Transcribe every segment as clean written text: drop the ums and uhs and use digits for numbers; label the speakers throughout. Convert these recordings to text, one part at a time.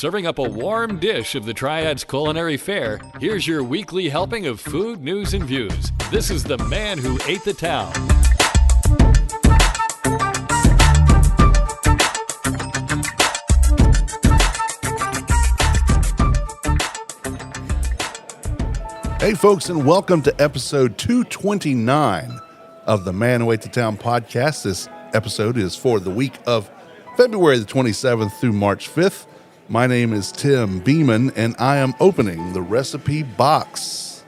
Speaker 1: Serving up a warm dish of the Triad's culinary fare, here's your weekly helping of food, news, and views. This is the man who ate the town.
Speaker 2: Hey folks, and welcome to episode 229 of the Man Who Ate the Town podcast. This episode is for the week of February the 27th through March 5th. My name is Tim Beeman, and I am opening the recipe box.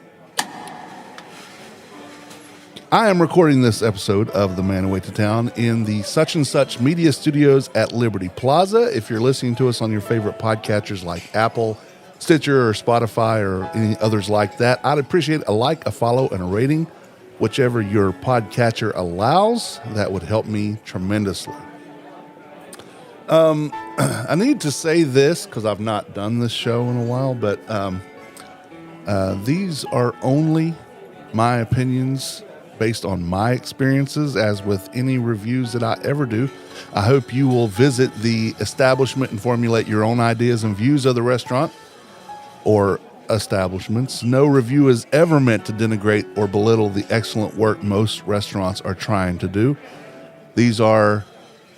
Speaker 2: I am recording this episode of the Man Who Ate the Town in the Such and Such Media Studios at Liberty Plaza. If you're listening to us on your favorite podcatchers like Apple, Stitcher, or Spotify, or any others like that, I'd appreciate a like, a follow, and a rating. Whichever your podcatcher allows, that would help me tremendously. I need to say this because I've not done this show in a while, but these are only my opinions based on my experiences, as with any reviews that I ever do. I hope you will visit the establishment and formulate your own ideas and views of the restaurant or establishments. No review is ever meant to denigrate or belittle the excellent work most restaurants are trying to do. These are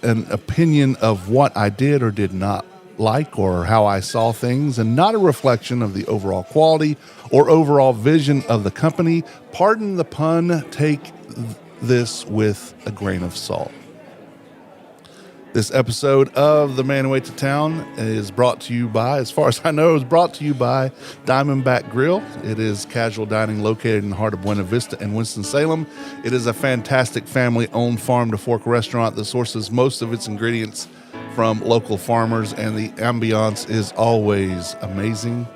Speaker 2: an opinion of what I did or did not like, or how I saw things, and not a reflection of the overall quality or overall vision of the company. Pardon the pun, take this with a grain of salt. This episode of The Man Who Ate the Town is brought to you by, as far as I know, is brought to you by Diamondback Grill. It is casual dining located in the heart of Buena Vista and Winston-Salem. It is a fantastic family-owned farm-to-fork restaurant that sources most of its ingredients from local farmers, and the ambiance is always amazing.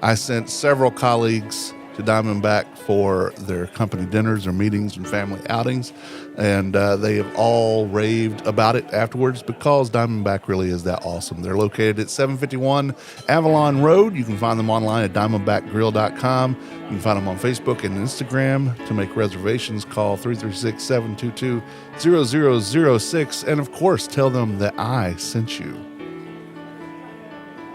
Speaker 2: I sent several colleagues to Diamondback for their company dinners or meetings and family outings, and they have all raved about it afterwards because Diamondback really is that awesome. They're located at 751 Avalon Road. You can find them online at diamondbackgrill.com. You can find them on Facebook and Instagram. To make reservations, call 336-722-0006, and of course, tell them that I sent you.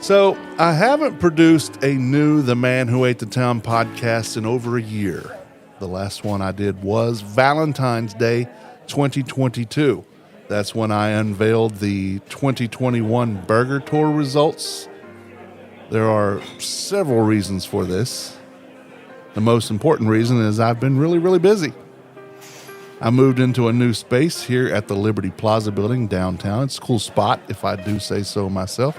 Speaker 2: So, I haven't produced a new The Man Who Ate the Town podcast in over a year. The last one I did was Valentine's Day 2022. That's when I unveiled the 2021 burger tour results. There are several reasons for this. The most important reason is I've been really, really busy. I moved into a new space here at the Liberty Plaza building downtown. It's a cool spot, if I do say so myself.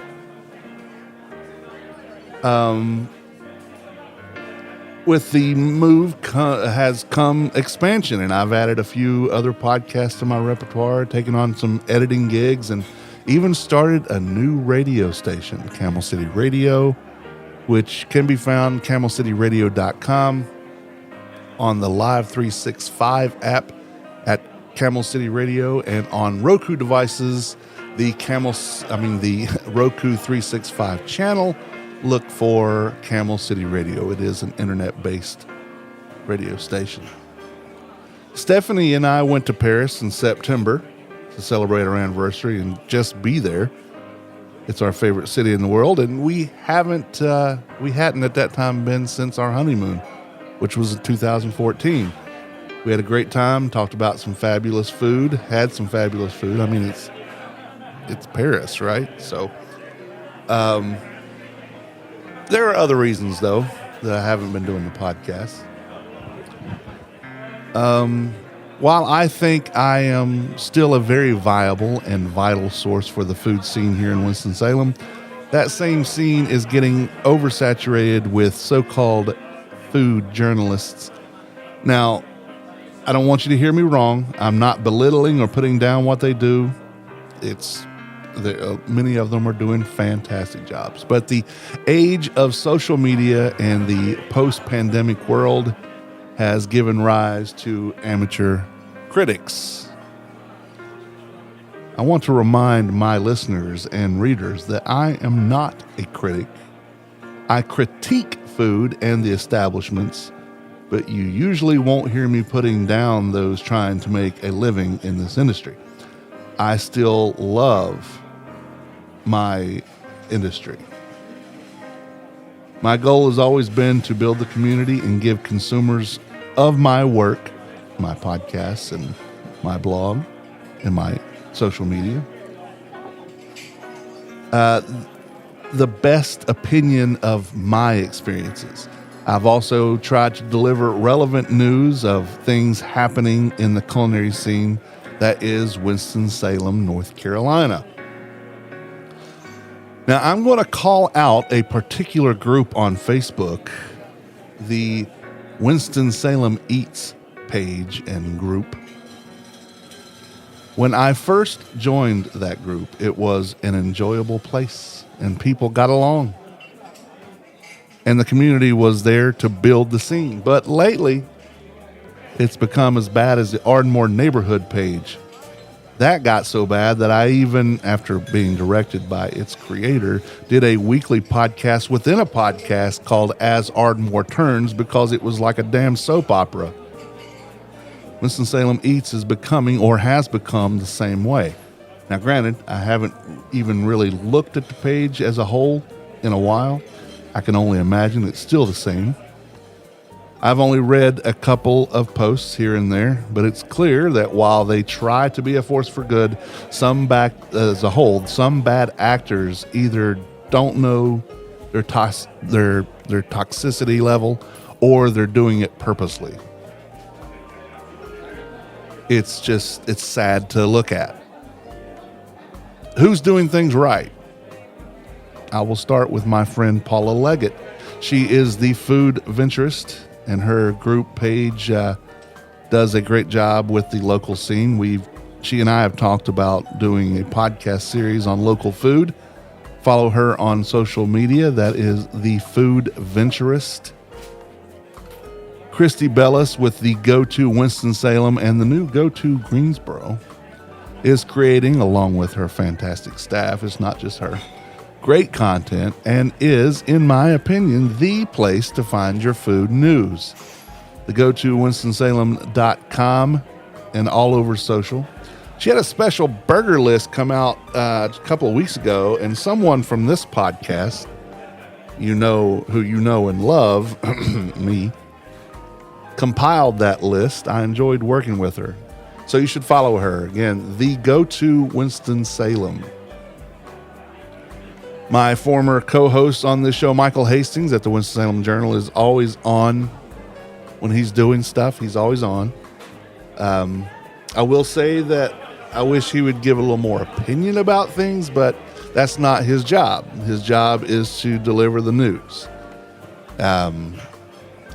Speaker 2: With the move has come expansion, and I've added a few other podcasts to my repertoire, taken on some editing gigs, and even started a new radio station, Camel City Radio, which can be found at camelcityradio.com, on the Live 365 app at Camel City Radio, and on Roku devices, the Roku 365 channel. Look for Camel City Radio. It is an internet-based radio station. Stephanie and I went to Paris in September to celebrate our anniversary and just be there. It's our favorite city in the world, and we hadn't at that time been since our honeymoon, which was in 2014. We had a great time, talked about some fabulous food, had some fabulous food. I mean, it's Paris, right? So, there are other reasons, though, that I haven't been doing the podcast. While I think I am still a very viable and vital source for the food scene here in Winston-Salem, that same scene is getting oversaturated with so-called food journalists. Now, I don't want you to hear me wrong. I'm not belittling or putting down what they do. Many of them are doing fantastic jobs. But the age of social media and the post-pandemic world has given rise to amateur critics. I want to remind my listeners and readers that I am not a critic. I critique food and the establishments, but you usually won't hear me putting down those trying to make a living in this industry. I still love my industry. My goal has always been to build the community and give consumers of my work, my podcasts and my blog and my social media, the best opinion of my experiences. I've also tried to deliver relevant news of things happening in the culinary scene that is Winston-Salem, North Carolina. Now, I'm going to call out a particular group on Facebook, the Winston-Salem Eats page and group. When I first joined that group, it was an enjoyable place and people got along. And the community was there to build the scene. But lately, it's become as bad as the Ardmore neighborhood page. That got so bad that I even, after being directed by its creator, did a weekly podcast within a podcast called As Ardmore Turns because it was like a damn soap opera. Winston-Salem Eats is becoming or has become the same way. Now, granted, I haven't even really looked at the page as a whole in a while. I can only imagine it's still the same. I've only read a couple of posts here and there, but it's clear that while they try to be a force for good, some bad actors either don't know their toxicity level or they're doing it purposely. It's sad to look at. Who's doing things right? I will start with my friend Paula Leggett. She is the food venturist, and her group page does a great job with the local scene. She and I have talked about doing a podcast series on local food. Follow her on social media. That is the Food Venturist. Christy Bellis with the Go-To Winston-Salem and the new Go-To Greensboro is creating, along with her fantastic staff, it's not just her, great content, and is, in my opinion, the place to find your food news. The go-to winstonsalem.com and all over social. She had a special burger list come out a couple of weeks ago, and someone from this podcast, who you know and love, me, compiled that list. I enjoyed working with her. So you should follow her. Again, the go-to Winston-Salem. My former co-host on this show, Michael Hastings at the Winston-Salem Journal, is always on when he's doing stuff. He's always on. I will say that I wish he would give a little more opinion about things, but that's not his job. His job is to deliver the news.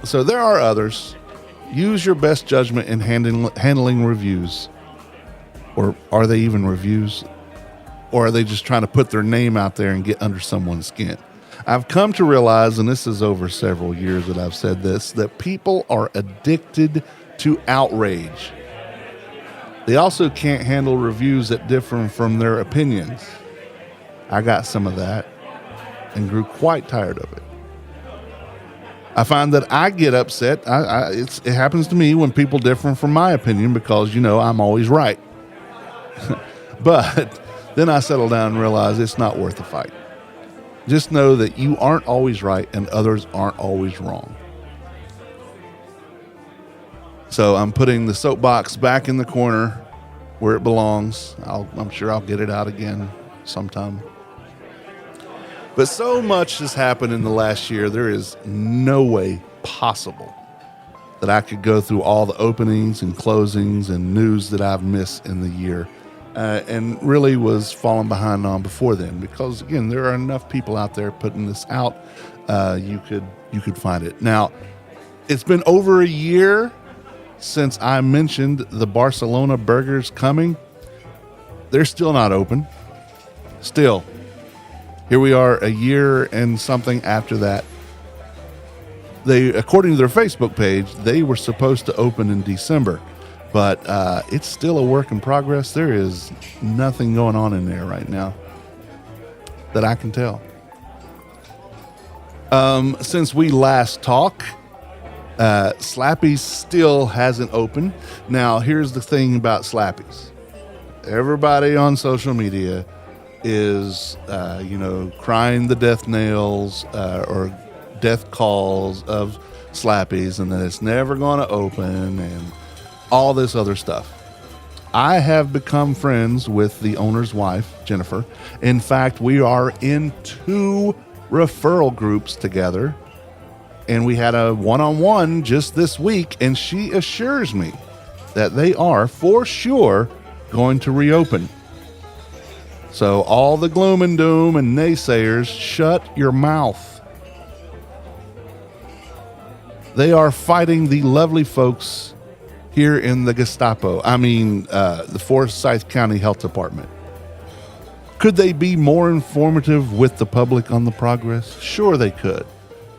Speaker 2: So there are others. Use your best judgment in handling reviews. Or are they even reviews? Or are they just trying to put their name out there and get under someone's skin? I've come to realize, and this is over several years that I've said this, that people are addicted to outrage. They also can't handle reviews that differ from their opinions. I got some of that and grew quite tired of it. I find that I get upset. It happens to me when people differ from my opinion because, I'm always right. But then I settle down and realize it's not worth the fight. Just know that you aren't always right and others aren't always wrong. So I'm putting the soapbox back in the corner where it belongs. I'm sure I'll get it out again sometime. But so much has happened in the last year, there is no way possible that I could go through all the openings and closings and news that I've missed in the year. And really was falling behind on before then because, again, there are enough people out there putting this out. You could find it. Now, it's been over a year since I mentioned the Barcelona burgers coming. They're still not open. Still. Here we are a year and something after that. They, according to their Facebook page, they were supposed to open in December. But it's still a work in progress. There is nothing going on in there right now that I can tell. Since we last talked, Slappy's still hasn't opened. Now, here's the thing about Slappy's. Everybody on social media is, crying the death nails or death calls of Slappies and that it's never going to open and all this other stuff. I have become friends with the owner's wife, Jennifer. In fact, we are in 2 referral groups together, and we had a one-on-one just this week, and she assures me that they are for sure going to reopen. So all the gloom and doom and naysayers, shut your mouth. They are fighting the lovely folks here in the the Forsyth County Health Department. Could they be more informative with the public on the progress? Sure they could.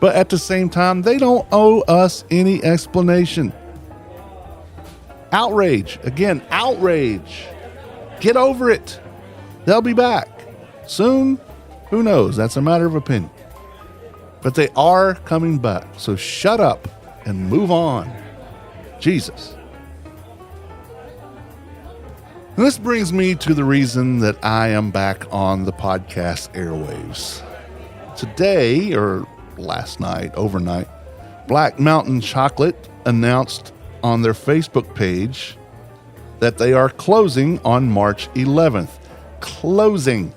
Speaker 2: But at the same time, they don't owe us any explanation. Outrage. Again, outrage. Get over it. They'll be back. Soon? Who knows? That's a matter of opinion. But they are coming back. So shut up and move on. Jesus. And this brings me to the reason that I am back on the podcast airwaves. Today, or last night, overnight, Black Mountain Chocolate announced on their Facebook page that they are closing on March 11th. Closing.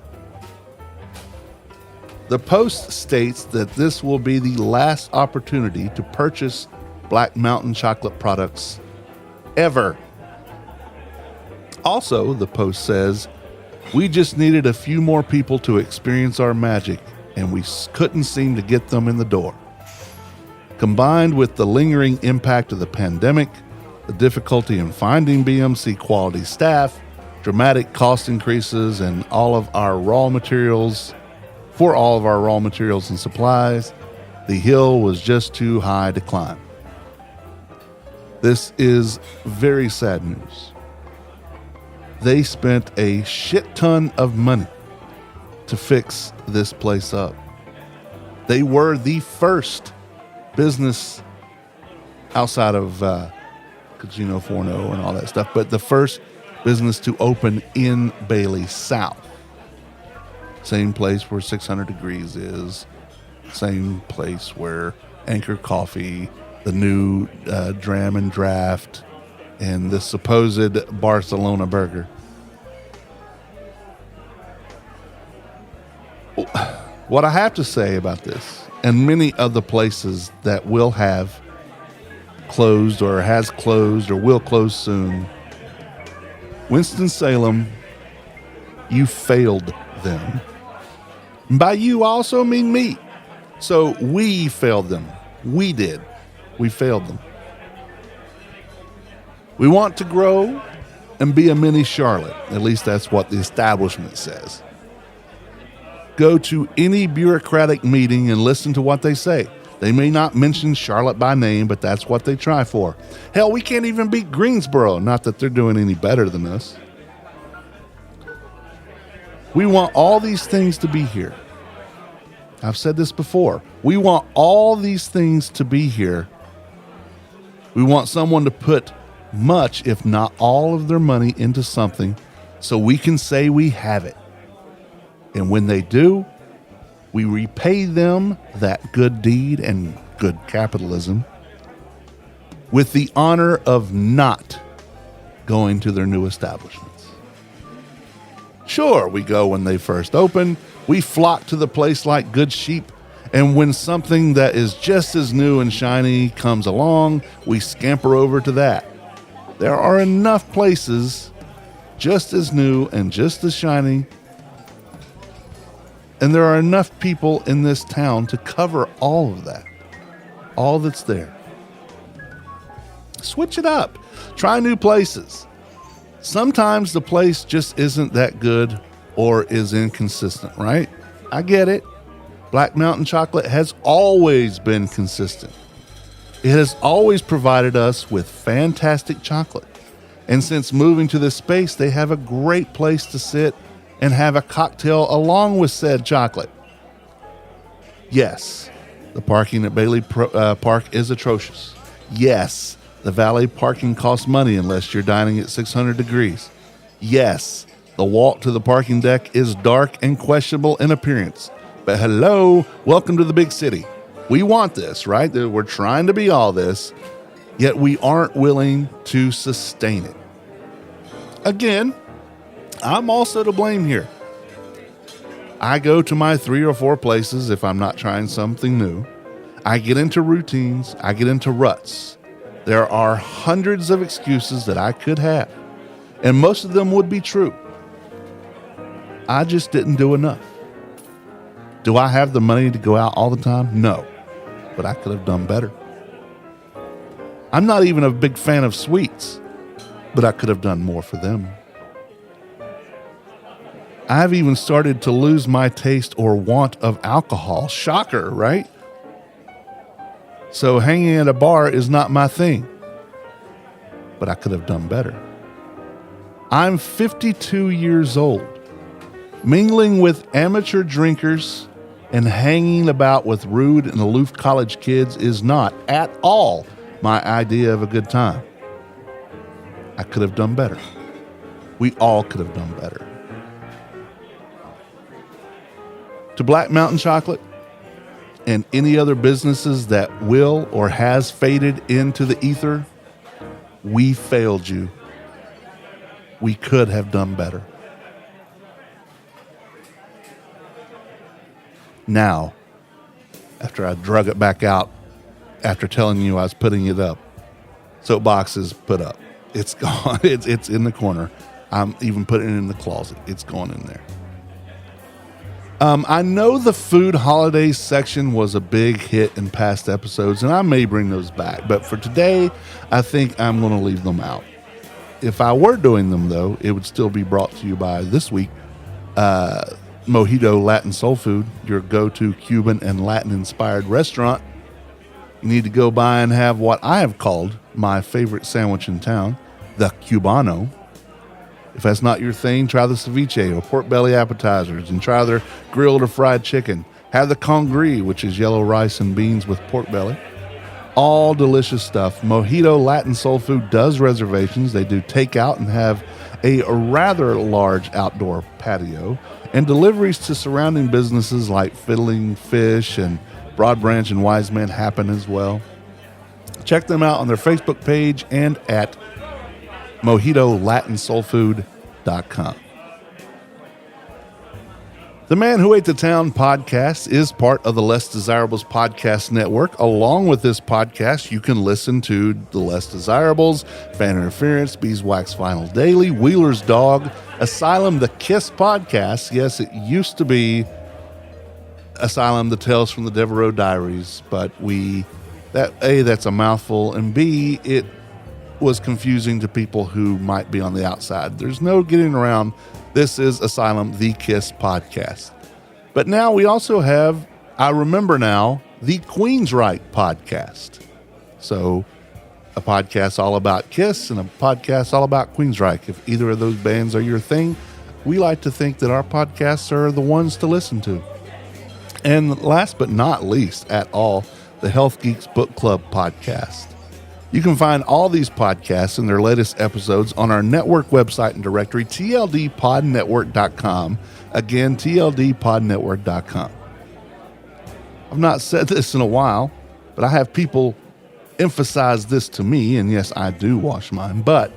Speaker 2: The post states that this will be the last opportunity to purchase Black Mountain Chocolate products ever. Also, the post says, we just needed a few more people to experience our magic, and we couldn't seem to get them in the door. Combined with the lingering impact of the pandemic, the difficulty in finding BMC quality staff, dramatic cost increases in all of our raw materials and supplies, the hill was just too high to climb. This is very sad news. They spent a shit ton of money to fix this place up. They were the first business outside of Casino Forno and all that stuff, but the first business to open in Bailey South. Same place where 600 Degrees is. Same place where Anchor Coffee, the new Dram and Draft, and the supposed Barcelona burger. What I have to say about this, and many other places that will have closed or has closed or will close soon, Winston-Salem, you failed them. And by you, I also mean me. So we failed them. We did. We failed them. We want to grow and be a mini Charlotte. At least that's what the establishment says. Go to any bureaucratic meeting and listen to what they say. They may not mention Charlotte by name, but that's what they try for. Hell, we can't even beat Greensboro. Not that they're doing any better than us. We want all these things to be here. I've said this before. We want all these things to be here. We want someone to put much, if not all of their money into something so we can say we have it. And when they do, we repay them that good deed and good capitalism with the honor of not going to their new establishments. Sure, we go when they first open. We flock to the place like good sheep. And when something that is just as new and shiny comes along, we scamper over to that. There are enough places just as new and just as shiny. And there are enough people in this town to cover all of that. All that's there. Switch it up. Try new places. Sometimes the place just isn't that good or is inconsistent, right? I get it. Black Mountain Chocolate has always been consistent. It has always provided us with fantastic chocolate. And since moving to this space, they have a great place to sit and have a cocktail along with said chocolate. Yes, the parking at Bailey Park is atrocious. Yes, the valet parking costs money unless you're dining at 600 Degrees. Yes, the walk to the parking deck is dark and questionable in appearance. But hello, welcome to the big city. We want this, right? We're trying to be all this, yet we aren't willing to sustain it. Again, I'm also to blame here. I go to my 3 or 4 places if I'm not trying something new. I get into routines. I get into ruts. There are hundreds of excuses that I could have, and most of them would be true. I just didn't do enough. Do I have the money to go out all the time? No, but I could have done better. I'm not even a big fan of sweets, but I could have done more for them. I've even started to lose my taste or want of alcohol. Shocker, right? So hanging at a bar is not my thing, but I could have done better. I'm 52 years old. Mingling with amateur drinkers and hanging about with rude and aloof college kids is not at all my idea of a good time. I could have done better. We all could have done better. To Black Mountain Chocolate and any other businesses that will or has faded into the ether, we failed you. We could have done better. Now, after I drug it back out, after telling you I was putting it up, soapbox is put up. It's gone. It's in the corner. I'm even putting it in the closet. It's going in there. I know the food holidays section was a big hit in past episodes, and I may bring those back. But for today, I think I'm going to leave them out. If I were doing them, though, it would still be brought to you by this week, Mojito Latin Soul Food, your go-to Cuban and Latin-inspired restaurant. You need to go by and have what I have called my favorite sandwich in town, the Cubano. If that's not your thing, try the ceviche or pork belly appetizers and try their grilled or fried chicken. Have the congri, which is yellow rice and beans with pork belly. All delicious stuff. Mojito Latin Soul Food does reservations. They do takeout and have a rather large outdoor patio, and deliveries to surrounding businesses like Fiddling Fish and Broad Branch and Wise Men happen as well. Check them out on their Facebook page and at MojitoLatinSoulFood.com. The Man Who Ate the Town podcast is part of the Less Desirables podcast network. Along with this podcast, you can listen to the Less Desirables, Fan Interference, Beeswax Vinyl Daily, Wheeler's Dog, Asylum, the Kiss podcast. Yes, it used to be Asylum, the Tales from the Devereaux Diaries, but that's a mouthful, and B, it was confusing to people who might be on the outside. There's no getting around. This is Asylum, the Kiss podcast. But now we also have, I remember now, the Queensryche podcast. So a podcast all about Kiss and a podcast all about Queensryche. If either of those bands are your thing, we like to think that our podcasts are the ones to listen to. And last but not least at all, the Health Geeks Book Club podcast. You can find all these podcasts and their latest episodes on our network website and directory, tldpodnetwork.com. Again, tldpodnetwork.com. I've not said this in a while, but I have people emphasize this to me, and yes, I do wash mine, but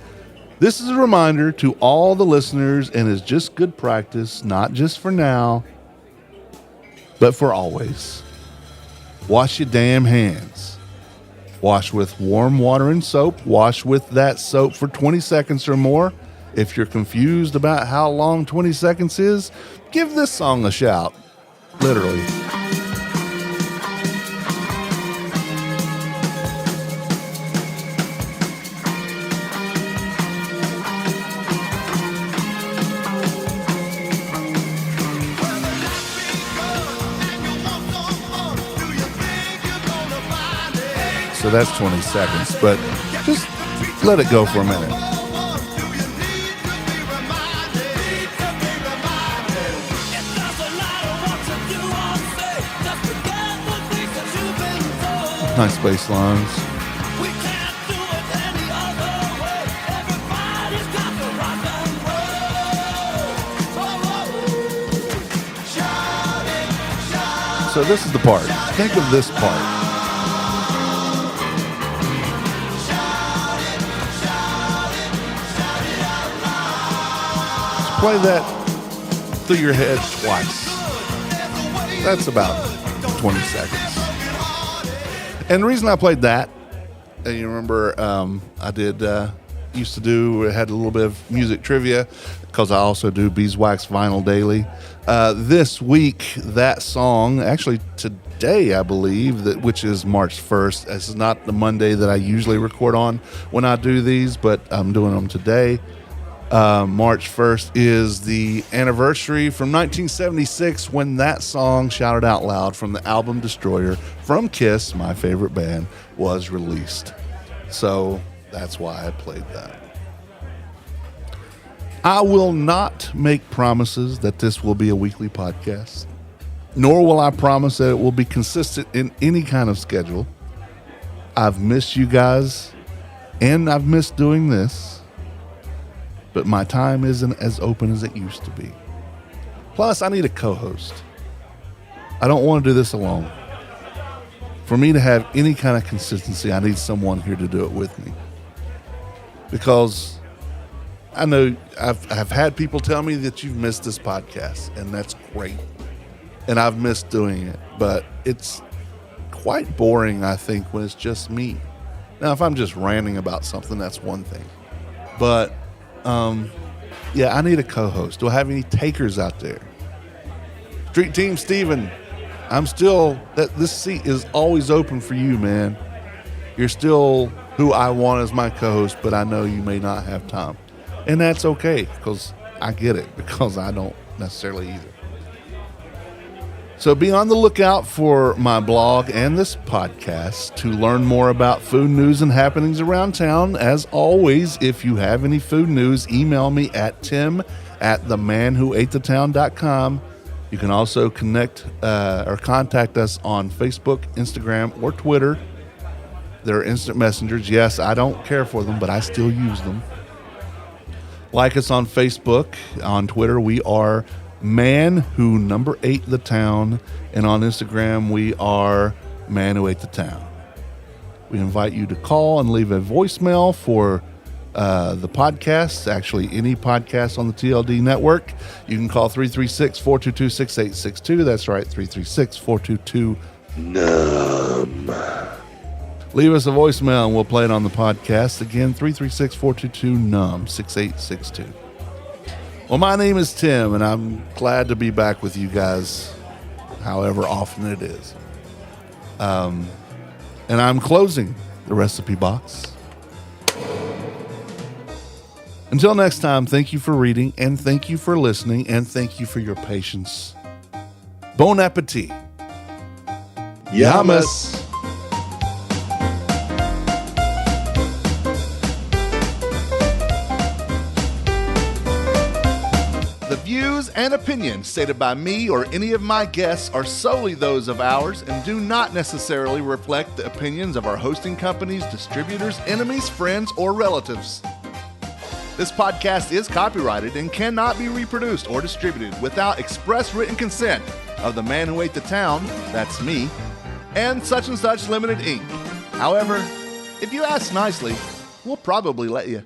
Speaker 2: this is a reminder to all the listeners, and is just good practice, not just for now, but for always. Wash your damn hands. Wash with warm water and soap. Wash with that soap for 20 seconds or more. If you're confused about how long 20 seconds is, give this song a shout. Literally. So that's 20 seconds, but just let it go for a minute. Nice bass lines. So this is the part. think of this part. Just play that through your head twice. That's about 20 seconds. And the reason I played that, and you remember I did had a little bit of music trivia because I also do Beeswax Vinyl Daily. This week, that song, actually today, I believe, which is March 1st. This is not the Monday that I usually record on when I do these, but I'm doing them today. March 1st is the anniversary from 1976 when that song, Shouted Out Loud, from the album Destroyer from Kiss, my favorite band, was released. So that's why I played that. I will not make promises that this will be a weekly podcast, nor will I promise that it will be consistent in any kind of schedule. I've missed you guys, and I've missed doing this. But my time isn't as open as it used to be. Plus, I need a co-host. I don't want to do this alone. For me to have any kind of consistency, I need someone here to do it with me. Because I know I've had people tell me that you've missed this podcast, and that's great. And I've missed doing it. But it's quite boring, I think, when it's just me. Now, if I'm just ranting about something, that's one thing. But I need a co-host. Do I have any takers out there? Street Team Steven, this seat is always open for you, man. You're still who I want as my co-host, but I know you may not have time. And that's okay, because I get it, because I don't necessarily either. So be on the lookout for my blog and this podcast to learn more about food news and happenings around town. As always, if you have any food news, email me at tim@themanwhoatethetown.com. You can also connect or contact us on Facebook, Instagram, or Twitter. There are instant messengers. Yes, I don't care for them, but I still use them. Like us on Facebook. On Twitter, we are Man Who Number 8 The Town, and on Instagram we are Man Who Ate the Town. We invite you to call and leave a voicemail for the podcast, actually any podcast on the TLD network. You can call 336-422-6862. That's right, 336-422-NUM. Leave us a voicemail and we'll play it on the podcast. Again, 336-422-NUM 6862. Well, my name is Tim, and I'm glad to be back with you guys, however often it is. And I'm closing the recipe box. Until next time, thank you for reading, and thank you for listening, and thank you for your patience. Bon appetit.
Speaker 3: Yamas.
Speaker 2: The views and opinions stated by me or any of my guests are solely those of ours and do not necessarily reflect the opinions of our hosting companies, distributors, enemies, friends, or relatives. This podcast is copyrighted and cannot be reproduced or distributed without express written consent of the man who ate the town, that's me, and Such Limited Inc. However, if you ask nicely, we'll probably let you.